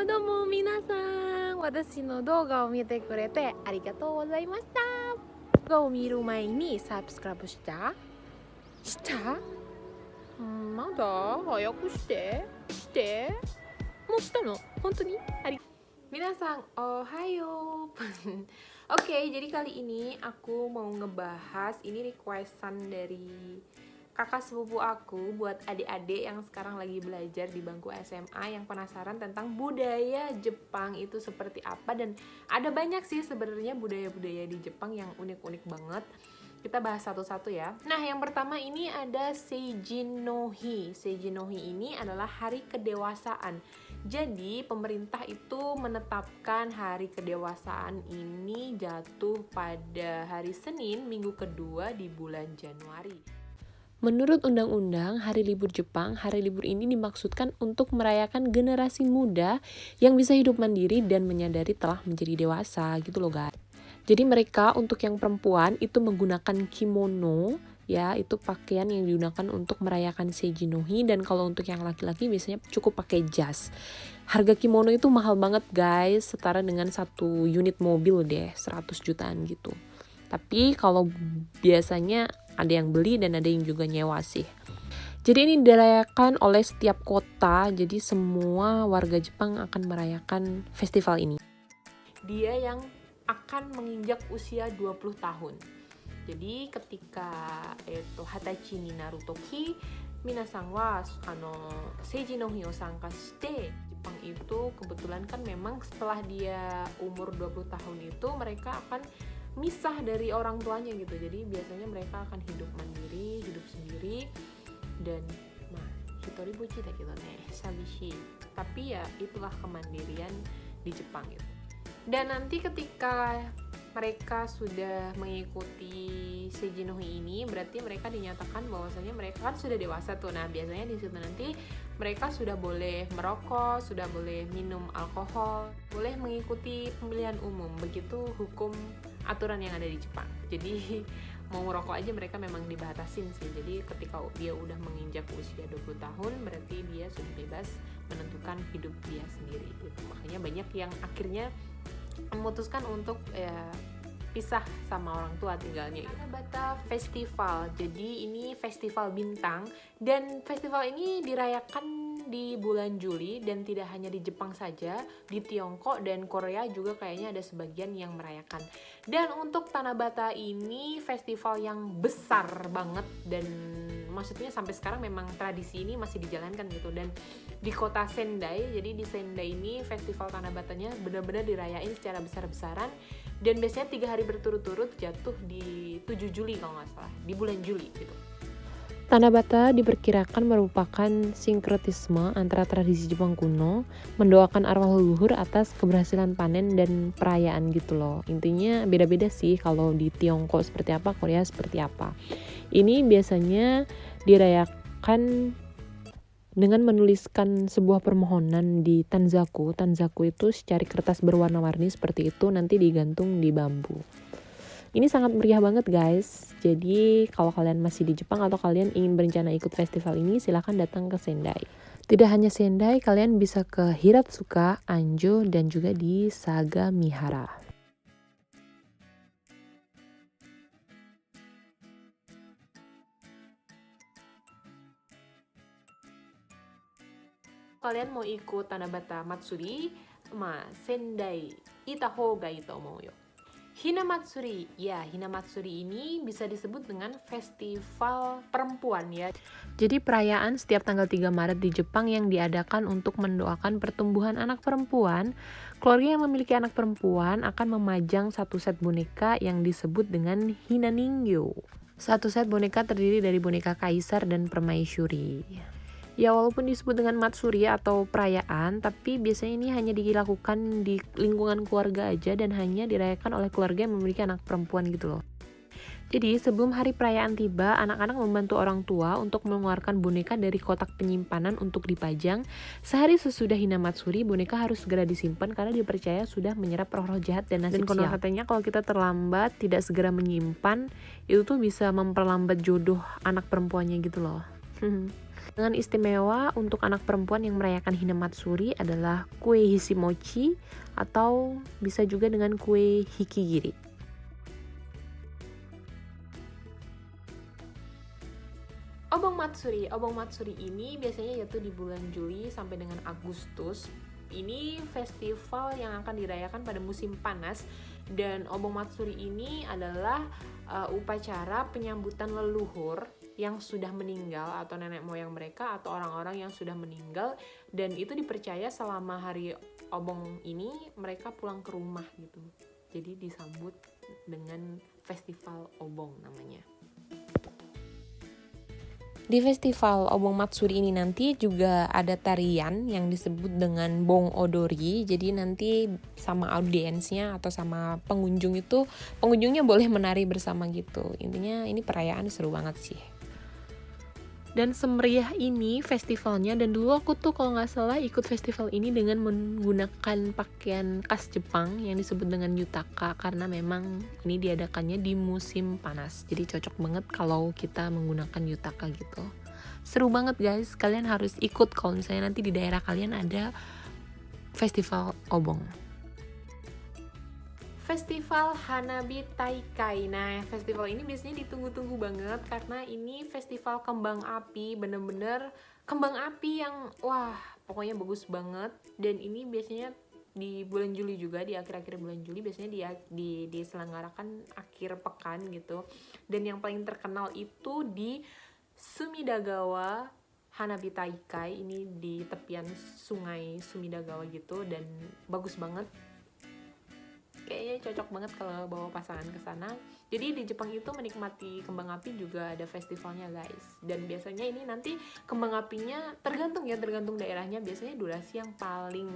どうも皆さん、私の動画を見てくれてありがとうございました。動画を見る前にサブスクライブしたまだ早くしてもうしたの本当に皆さん, ohayo. Oke, jadi kali ini aku mau ngebahas, ini requestan dari kakak sepupu aku buat adik-adik yang sekarang lagi belajar di bangku SMA yang penasaran tentang budaya Jepang itu seperti apa. Dan ada banyak sih sebenarnya budaya-budaya di Jepang yang unik-unik banget. Kita bahas satu-satu ya. Nah, yang pertama ini ada Seijin no Hi. Seijin no Hi ini adalah hari kedewasaan. Jadi, pemerintah itu menetapkan hari kedewasaan ini jatuh pada hari Senin, minggu kedua di bulan Januari. Menurut undang-undang hari libur Jepang, hari libur ini dimaksudkan untuk merayakan generasi muda yang bisa hidup mandiri dan menyadari telah menjadi dewasa gitu loh guys. Jadi mereka untuk yang perempuan itu menggunakan kimono, ya itu pakaian yang digunakan untuk merayakan Seijin no Hi. Dan kalau untuk yang laki-laki biasanya cukup pakai jas. Harga kimono itu mahal banget guys, setara dengan satu unit mobil deh, 100 jutaan gitu. Tapi kalau biasanya ada yang beli dan ada yang juga nyewa sih. Jadi ini dirayakan oleh setiap kota, jadi semua warga Jepang akan merayakan festival ini. Dia yang akan menginjak usia 20 tahun. Jadi ketika hatachi ni naru toki, minasan wa Seijin no Hi o sanka shite, Jepang itu kebetulan kan memang setelah dia umur 20 tahun itu mereka akan misah dari orang tuanya gitu. Jadi biasanya mereka akan hidup mandiri, hidup sendiri, dan hitoribuchi da kedo ne, sabishi. Tapi ya itulah kemandirian di Jepang gitu. Dan nanti ketika mereka sudah mengikuti Seijin no Hi ini, berarti mereka dinyatakan bahwasanya mereka kan sudah dewasa tuh. Nah, biasanya di situ nanti mereka sudah boleh merokok, sudah boleh minum alkohol, boleh mengikuti pemilihan umum. Begitu hukum aturan yang ada di Jepang. Jadi mau ngerokok aja mereka memang dibatasin sih. Jadi ketika dia udah menginjak usia 20 tahun, berarti dia sudah bebas menentukan hidup dia sendiri gitu. Makanya banyak yang akhirnya memutuskan untuk pisah sama orang tua tinggalnya. Tanabata Festival. Jadi ini festival bintang, dan festival ini dirayakan di bulan Juli dan tidak hanya di Jepang saja, di Tiongkok dan Korea juga kayaknya ada sebagian yang merayakan. Dan untuk Tanabata ini festival yang besar banget, dan maksudnya sampai sekarang memang tradisi ini masih dijalankan gitu. Dan di kota Sendai, jadi di Sendai ini festival Tanabatanya benar-benar dirayain secara besar-besaran, dan biasanya 3 hari berturut-turut jatuh di 7 Juli kalau nggak salah, di bulan Juli gitu. Tanabata diperkirakan merupakan sinkretisme antara tradisi Jepang kuno, mendoakan arwah leluhur atas keberhasilan panen dan perayaan gitu loh. Intinya beda-beda sih, kalau di Tiongkok seperti apa, Korea seperti apa. Ini biasanya dirayakan dengan menuliskan sebuah permohonan di tanzaku. Tanzaku itu secari kertas berwarna-warni seperti itu, nanti digantung di bambu. Ini sangat meriah banget guys. Jadi kalau kalian masih di Jepang atau kalian ingin berencana ikut festival ini, silahkan datang ke Sendai. Tidak hanya Sendai, kalian bisa ke Hiratsuka, Anjo, dan juga di Sagamihara. Kalian mau ikut Tanabata Matsuri, Sendai ita hou ga ii to omou yo. Hinamatsuri, ya Hinamatsuri ini bisa disebut dengan festival perempuan ya. Jadi perayaan setiap tanggal 3 Maret di Jepang yang diadakan untuk mendoakan pertumbuhan anak perempuan. Keluarga yang memiliki anak perempuan akan memajang satu set boneka yang disebut dengan Hinaningyo. Satu set boneka terdiri dari boneka kaisar dan permaisuri. Ya walaupun disebut dengan Matsuri atau perayaan, tapi biasanya ini hanya dilakukan di lingkungan keluarga aja dan hanya dirayakan oleh keluarga yang memiliki anak perempuan gitu loh. Jadi sebelum hari perayaan tiba, anak-anak membantu orang tua untuk mengeluarkan boneka dari kotak penyimpanan untuk dipajang. Sehari sesudah Hinamatsuri, boneka harus segera disimpan karena dipercaya sudah menyerap roh-roh jahat dan nasib sial. Dan katanya kalau kita terlambat, tidak segera menyimpan, itu tuh bisa memperlambat jodoh anak perempuannya gitu loh. Dengan istimewa untuk anak perempuan yang merayakan Hinamatsuri adalah kue Hishimochi atau bisa juga dengan kue Hikigiri. Obong Matsuri ini biasanya yaitu di bulan Juli sampai dengan Agustus. Ini festival yang akan dirayakan pada musim panas, dan Obong Matsuri ini adalah upacara penyambutan leluhur yang sudah meninggal atau nenek moyang mereka atau orang-orang yang sudah meninggal, dan itu dipercaya selama hari Obong ini mereka pulang ke rumah gitu. Jadi disambut dengan festival Obong namanya. Di festival Obong Matsuri ini nanti juga ada tarian yang disebut dengan Bong Odori. Jadi nanti sama audiensnya atau sama pengunjungnya boleh menari bersama gitu. Intinya ini perayaan seru banget sih. Dan semeriah ini festivalnya, dan dulu aku tuh kalau nggak salah ikut festival ini dengan menggunakan pakaian khas Jepang yang disebut dengan yutaka, karena memang ini diadakannya di musim panas, jadi cocok banget kalau kita menggunakan yutaka gitu. Seru banget guys, kalian harus ikut kalau misalnya nanti di daerah kalian ada festival Obong. Festival Hanabi Taikai. Nah, festival ini biasanya ditunggu-tunggu banget karena ini festival kembang api, bener-bener kembang api yang wah, pokoknya bagus banget. Dan ini biasanya di bulan Juli juga, di akhir-akhir bulan Juli biasanya diselenggarakan akhir pekan gitu. Dan yang paling terkenal itu di Sumidagawa Hanabi Taikai, ini di tepian sungai Sumidagawa gitu, dan bagus banget. Kayaknya cocok banget kalau bawa pasangan ke sana. Jadi di Jepang itu menikmati kembang api juga ada festivalnya guys. Dan biasanya ini nanti kembang apinya tergantung daerahnya. Biasanya durasi yang paling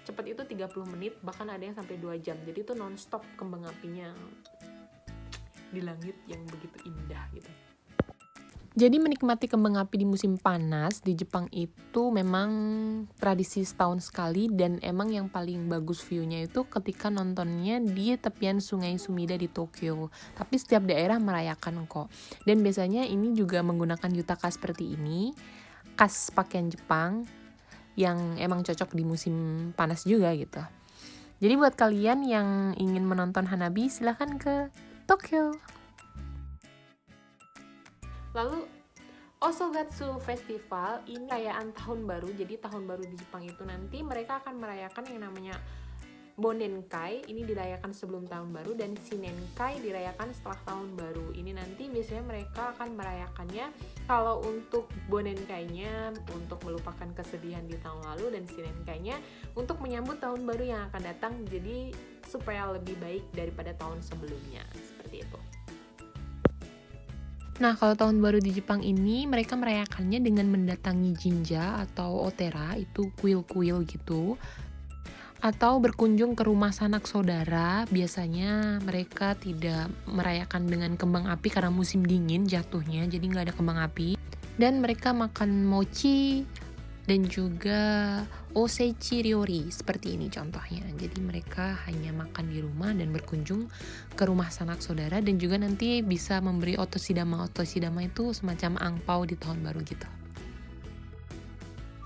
cepat itu 30 menit, bahkan ada yang sampai 2 jam. Jadi itu non-stop kembang apinya di langit yang begitu indah gitu. Jadi menikmati kembang api di musim panas di Jepang itu memang tradisi setahun sekali, dan emang yang paling bagus view-nya itu ketika nontonnya di tepian sungai Sumida di Tokyo. Tapi setiap daerah merayakan kok. Dan biasanya ini juga menggunakan yutaka seperti ini, khas pakaian Jepang yang emang cocok di musim panas juga gitu. Jadi buat kalian yang ingin menonton Hanabi, silahkan ke Tokyo. Lalu Osogatsu Festival ini perayaan tahun baru. Jadi tahun baru di Jepang itu nanti mereka akan merayakan yang namanya Bonenkai, ini dirayakan sebelum tahun baru, dan Shinenkai dirayakan setelah tahun baru. Ini nanti biasanya mereka akan merayakannya, kalau untuk Bonenkainya untuk melupakan kesedihan di tahun lalu, dan Shinenkai-nya untuk menyambut tahun baru yang akan datang, jadi supaya lebih baik daripada tahun sebelumnya, seperti itu. Nah, kalau tahun baru di Jepang ini mereka merayakannya dengan mendatangi jinja atau otera, itu kuil-kuil gitu, atau berkunjung ke rumah sanak saudara. Biasanya mereka tidak merayakan dengan kembang api karena musim dingin jatuhnya, jadi nggak ada kembang api. Dan mereka makan mochi dan juga osechi ryori seperti ini contohnya. Jadi mereka hanya makan di rumah dan berkunjung ke rumah sanak saudara, dan juga nanti bisa memberi otoshidama. Otoshidama itu semacam angpau di tahun baru gitu.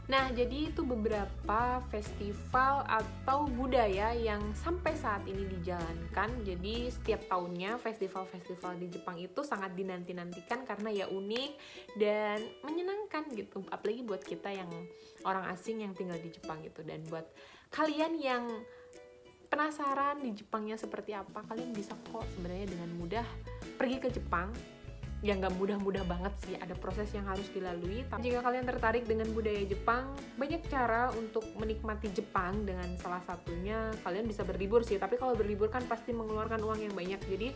Nah, jadi itu beberapa festival atau budaya yang sampai saat ini dijalankan. Jadi setiap tahunnya festival-festival di Jepang itu sangat dinanti-nantikan karena ya unik dan menyenangkan gitu. Apalagi buat kita yang orang asing yang tinggal di Jepang gitu. Dan buat kalian yang penasaran di Jepangnya seperti apa, kalian bisa kok sebenarnya dengan mudah pergi ke Jepang. Ya nggak mudah-mudah banget sih, ada proses yang harus dilalui. Tapi jika kalian tertarik dengan budaya Jepang, banyak cara untuk menikmati Jepang. Dengan salah satunya kalian bisa berlibur sih, tapi kalau berlibur kan pasti mengeluarkan uang yang banyak. Jadi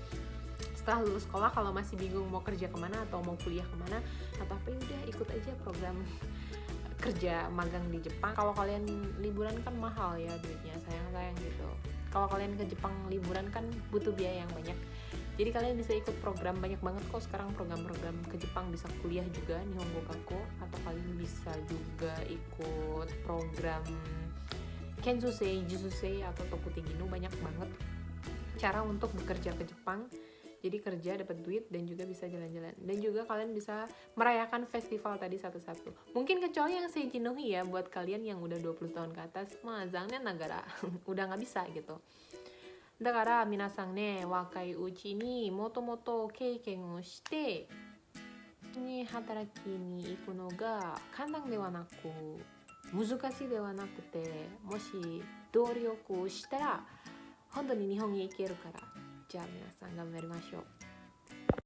setelah lulus sekolah, kalau masih bingung mau kerja kemana atau mau kuliah kemana atau apa, udah ikut aja program kerja magang di Jepang. Kalau kalian liburan kan mahal ya duitnya, sayang-sayang gitu. Kalau kalian ke Jepang liburan kan butuh biaya yang banyak. Jadi kalian bisa ikut program, banyak banget kok sekarang program-program ke Jepang, bisa kuliah juga Nihongo Kako, atau kalian bisa juga ikut program Kenzusei, Jususei, atau Tokutegino. Banyak banget cara untuk bekerja ke Jepang. Jadi kerja dapat duit dan juga bisa jalan-jalan. Dan juga kalian bisa merayakan festival tadi satu-satu. Mungkin kecuali yang Seijinohi ya, buat kalian yang udah 20 tahun ke atas, mah zangnen nagara udah nggak bisa gitu. だから皆さんね、若いうちにもともと経験をしてに働きに行くのが簡単ではなく難しいではなくて、もし努力したら本当に日本に行けるから、じゃあ皆さん頑張りましょう。